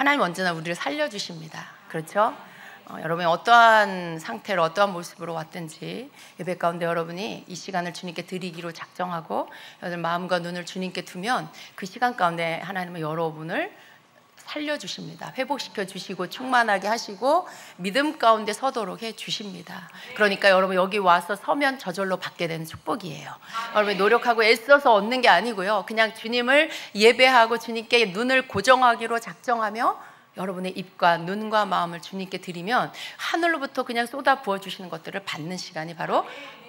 하나님 언제나 우리를 살려주십니다. 그렇죠? 여러분이 어떠한 상태로 어떠한 모습으로 왔든지 예배 가운데 여러분이 이 시간을 주님께 드리기로 작정하고 여러분 마음과 눈을 주님께 두면 그 시간 가운데 하나님은 여러분을 살려주십니다. 회복시켜 주시고 충만하게 하시고 믿음 가운데 서도록 해주십니다. 그러니까 여러분 여기 와서 서면 저절로 받게 되는 축복이에요. 여러분이 노력하고 애써서 얻는 게 아니고요, 그냥 주님을 예배하고 주님께 눈을 고정하기로 작정하며 여러분의 입과 눈과 마음을 주님께 드리면 하늘로부터 그냥 쏟아 부어주시는 것들을 받는 시간이 바로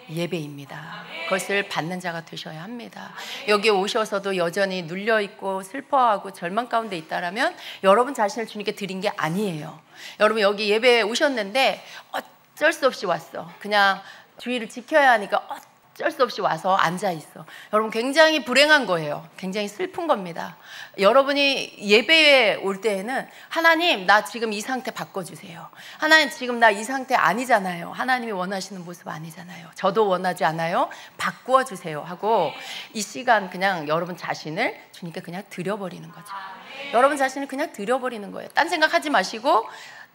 예배입니다. 그것을 받는 자가 되셔야 합니다. 여기 오셔서도 여전히 눌려있고 슬퍼하고 절망 가운데 있다라면 여러분 자신을 주님께 드린 게 아니에요. 여러분 여기 예배에 오셨는데 어쩔 수 없이 왔어. 그냥 주의를 지켜야 하니까 어쩔 수 없이 와서 앉아있어. 여러분 굉장히 불행한 거예요. 굉장히 슬픈 겁니다. 여러분이 예배에 올 때에는 하나님 나 지금 이 상태 바꿔주세요. 하나님 지금 나 이 상태 아니잖아요. 하나님이 원하시는 모습 아니잖아요. 저도 원하지 않아요. 바꾸어 주세요 하고 이 시간 그냥 여러분 자신을 주님께 그냥 드려버리는 거죠. 여러분 자신을 그냥 드려버리는 거예요. 딴 생각하지 마시고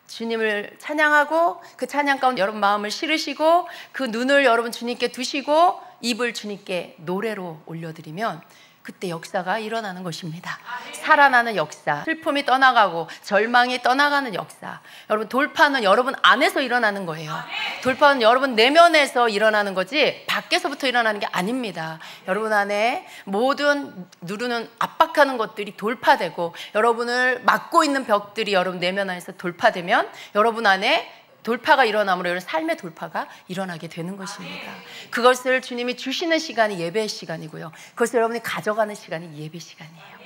주님을 찬양하고 그 찬양 가운데 여러분 마음을 실으시고 그 눈을 여러분 주님께 두시고 입을 주님께 노래로 올려드리면 그때 역사가 일어나는 것입니다. 살아나는 역사, 슬픔이 떠나가고 절망이 떠나가는 역사. 여러분 돌파는 여러분 안에서 일어나는 거예요. 돌파는 여러분 내면에서 일어나는 거지 밖에서부터 일어나는 게 아닙니다. 여러분 안에 모든 누르는 압박하는 것들이 돌파되고 여러분을 막고 있는 벽들이 여러분 내면 안에서 돌파되면 여러분 안에 돌파가 일어남으로 여러분 삶의 돌파가 일어나게 되는 것입니다. 그것을 주님이 주시는 시간이 예배의 시간이고요, 그것을 여러분이 가져가는 시간이 예배 시간이에요.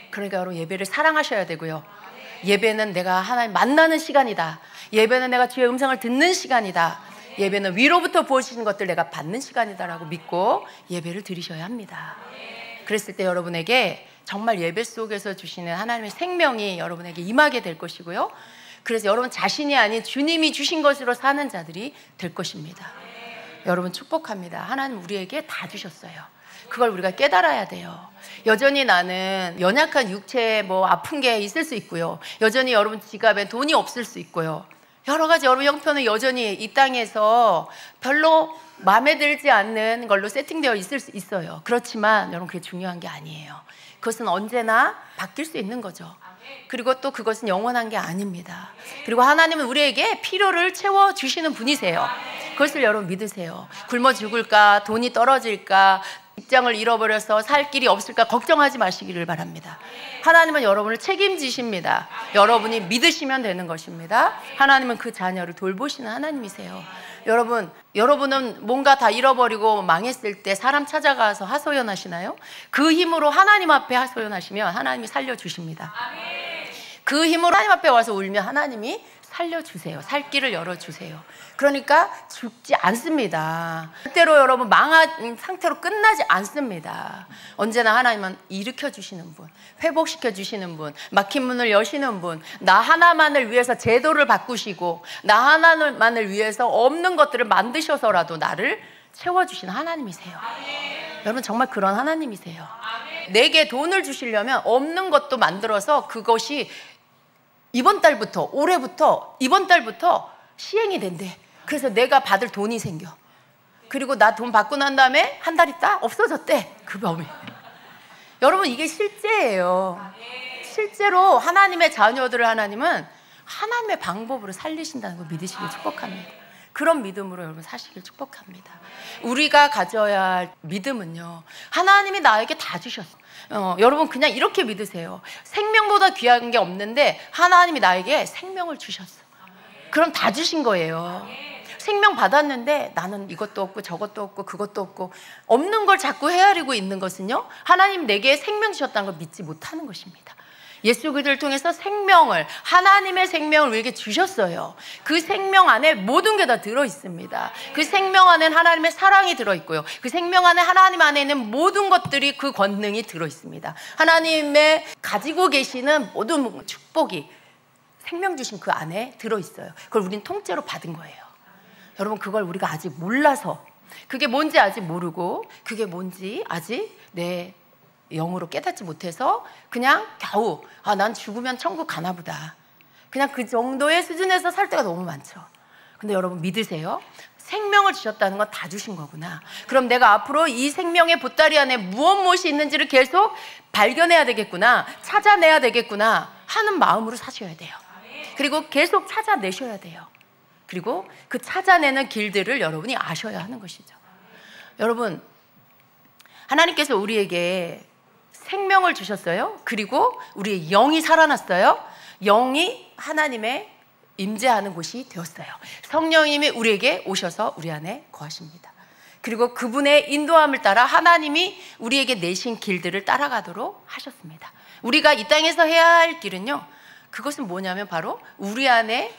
그러니까 여러분 예배를 사랑하셔야 되고요, 예배는 내가 하나님 만나는 시간이다. 예배는 내가 주의 음성을 듣는 시간이다. 예배는 위로부터 부어주시는 것들 내가 받는 시간이다라고 믿고 예배를 드리셔야 합니다. 그랬을 때 여러분에게 정말 예배 속에서 주시는 하나님의 생명이 여러분에게 임하게 될 것이고요, 그래서 여러분 자신이 아닌 주님이 주신 것으로 사는 자들이 될 것입니다. 여러분 축복합니다. 하나님 우리에게 다 주셨어요. 그걸 우리가 깨달아야 돼요. 여전히 나는 연약한 육체에 아픈 게 있을 수 있고요, 여전히 여러분 지갑에 돈이 없을 수 있고요, 여러 가지 여러분 형편은 여전히 이 땅에서 별로 마음에 들지 않는 걸로 세팅되어 있을 수 있어요. 그렇지만 여러분 그게 중요한 게 아니에요. 그것은 언제나 바뀔 수 있는 거죠. 그리고 또 그것은 영원한 게 아닙니다. 그리고 하나님은 우리에게 필요를 채워주시는 분이세요. 그것을 여러분 믿으세요. 굶어 죽을까, 돈이 떨어질까, 직장을 잃어버려서 살 길이 없을까 걱정하지 마시기를 바랍니다. 하나님은 여러분을 책임지십니다. 여러분이 믿으시면 되는 것입니다. 하나님은 그 자녀를 돌보시는 하나님이세요. 여러분은 뭔가 다 잃어버리고 망했을 때 사람 찾아가서 하소연하시나요? 그 힘으로 하나님 앞에 하소연하시면 하나님이 살려주십니다. 그 힘으로 하나님 앞에 와서 울면 하나님이 살려주세요. 살 길을 열어주세요. 그러니까 죽지 않습니다. 절대로 여러분 망한 상태로 끝나지 않습니다. 언제나 하나님은 일으켜 주시는 분, 회복시켜 주시는 분, 막힌 문을 여시는 분, 나 하나만을 위해서 제도를 바꾸시고 나 하나만을 위해서 없는 것들을 만드셔서라도 나를 채워주시는 하나님이세요. 여러분 정말 그런 하나님이세요. 내게 돈을 주시려면 없는 것도 만들어서 그것이 이번 달부터 시행이 된대. 그래서 내가 받을 돈이 생겨. 그리고 나 돈 받고 난 다음에 한 달 있다 없어졌대, 그 병이. 여러분 이게 실제예요. 실제로 하나님의 자녀들을 하나님은 하나님의 방법으로 살리신다는 걸 믿으시길 축복합니다. 그런 믿음으로 여러분 사시길 축복합니다. 우리가 가져야 할 믿음은요, 하나님이 나에게 다 주셨어. 여러분 그냥 이렇게 믿으세요. 생명보다 귀한 게 없는데 하나님이 나에게 생명을 주셨어. 그럼 다 주신 거예요. 생명 받았는데 나는 이것도 없고 저것도 없고 그것도 없고 없는 걸 자꾸 헤아리고 있는 것은요, 하나님 내게 생명 주셨다는 걸 믿지 못하는 것입니다. 예수 그리스도를 통해서 생명을, 하나님의 생명을 우리에게 주셨어요. 그 생명 안에 모든 게 다 들어있습니다. 그 생명 안에는 하나님의 사랑이 들어있고요, 그 생명 안에 하나님 안에 있는 모든 것들이, 그 권능이 들어있습니다. 하나님의 가지고 계시는 모든 축복이 생명 주신 그 안에 들어있어요. 그걸 우리는 통째로 받은 거예요. 여러분 그걸 우리가 아직 몰라서, 그게 뭔지 아직 모르고, 그게 뭔지 아직 내 영으로 깨닫지 못해서 그냥 겨우 난 죽으면 천국 가나 보다, 그냥 그 정도의 수준에서 살 때가 너무 많죠. 근데 여러분 믿으세요. 생명을 주셨다는 건 다 주신 거구나. 그럼 내가 앞으로 이 생명의 보따리 안에 무엇이 있는지를 계속 발견해야 되겠구나, 찾아내야 되겠구나 하는 마음으로 사셔야 돼요. 그리고 계속 찾아내셔야 돼요. 그리고 그 찾아내는 길들을 여러분이 아셔야 하는 것이죠. 여러분, 하나님께서 우리에게 생명을 주셨어요. 그리고 우리의 영이 살아났어요. 영이 하나님의 임재하는 곳이 되었어요. 성령님이 우리에게 오셔서 우리 안에 거하십니다. 그리고 그분의 인도함을 따라 하나님이 우리에게 내신 길들을 따라가도록 하셨습니다. 우리가 이 땅에서 해야 할 길은요, 그것은 뭐냐면 바로 우리 안에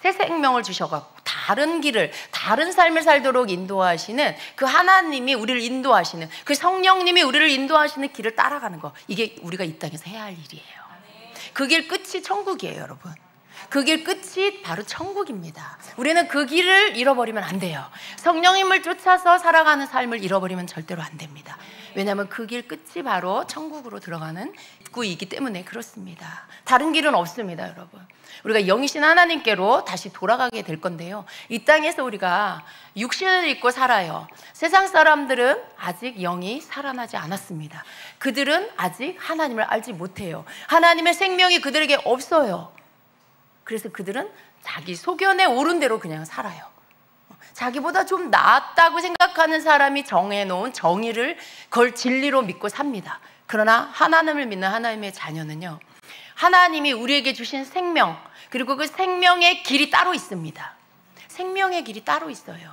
새 생명을 주셔갖고 다른 길을, 다른 삶을 살도록 인도하시는 그 하나님이 우리를 인도하시는, 그 성령님이 우리를 인도하시는 길을 따라가는 거, 이게 우리가 이 땅에서 해야 할 일이에요. 그 길 끝이 천국이에요, 여러분. 그 길 끝이 바로 천국입니다. 우리는 그 길을 잃어버리면 안 돼요. 성령님을 쫓아서 살아가는 삶을 잃어버리면 절대로 안 됩니다. 왜냐하면 그 길 끝이 바로 천국으로 들어가는 입구이기 때문에 그렇습니다. 다른 길은 없습니다, 여러분. 우리가 영이신 하나님께로 다시 돌아가게 될 건데요, 이 땅에서 우리가 육신을 입고 살아요. 세상 사람들은 아직 영이 살아나지 않았습니다. 그들은 아직 하나님을 알지 못해요. 하나님의 생명이 그들에게 없어요. 그래서 그들은 자기 소견에 오른 대로 그냥 살아요. 자기보다 좀 낫다고 생각하는 사람이 정해놓은 정의를 그걸 진리로 믿고 삽니다. 그러나 하나님을 믿는 하나님의 자녀는요, 하나님이 우리에게 주신 생명, 그리고 그 생명의 길이 따로 있습니다. 생명의 길이 따로 있어요.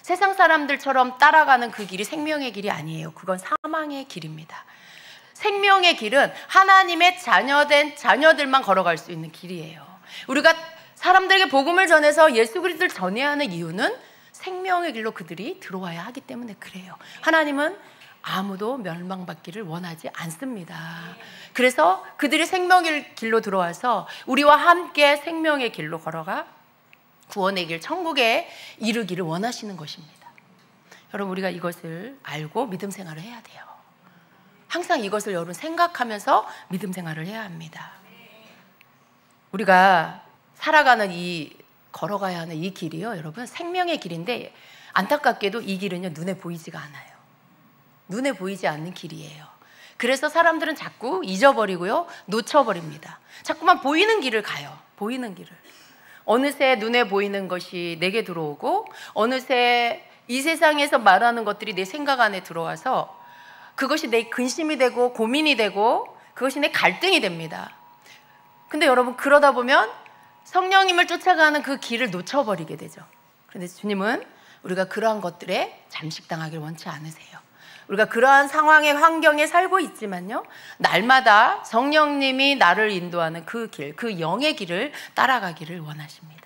세상 사람들처럼 따라가는 그 길이 생명의 길이 아니에요. 그건 사망의 길입니다. 생명의 길은 하나님의 자녀된 자녀들만 걸어갈 수 있는 길이에요. 우리가 사람들에게 복음을 전해서 예수 그리스도를 전해야 하는 이유는 생명의 길로 그들이 들어와야 하기 때문에 그래요. 하나님은 아무도 멸망받기를 원하지 않습니다. 그래서 그들이 생명의 길로 들어와서 우리와 함께 생명의 길로 걸어가 구원의 길, 천국에 이르기를 원하시는 것입니다. 여러분, 우리가 이것을 알고 믿음 생활을 해야 돼요. 항상 이것을 여러분 생각하면서 믿음 생활을 해야 합니다. 우리가 살아가는 걸어가야 하는 이 길이요, 여러분, 생명의 길인데 안타깝게도 이 길은요, 눈에 보이지가 않아요. 눈에 보이지 않는 길이에요. 그래서 사람들은 자꾸 잊어버리고요, 놓쳐버립니다. 자꾸만 보이는 길을 가요. 보이는 길을. 어느새 눈에 보이는 것이 내게 들어오고, 어느새 이 세상에서 말하는 것들이 내 생각 안에 들어와서 그것이 내 근심이 되고 고민이 되고 그것이 내 갈등이 됩니다. 근데 여러분, 그러다 보면 성령님을 쫓아가는 그 길을 놓쳐버리게 되죠. 그런데 주님은 우리가 그러한 것들에 잠식당하길 원치 않으세요. 우리가 그러한 상황의 환경에 살고 있지만요, 날마다 성령님이 나를 인도하는 그 길, 그 영의 길을 따라가기를 원하십니다.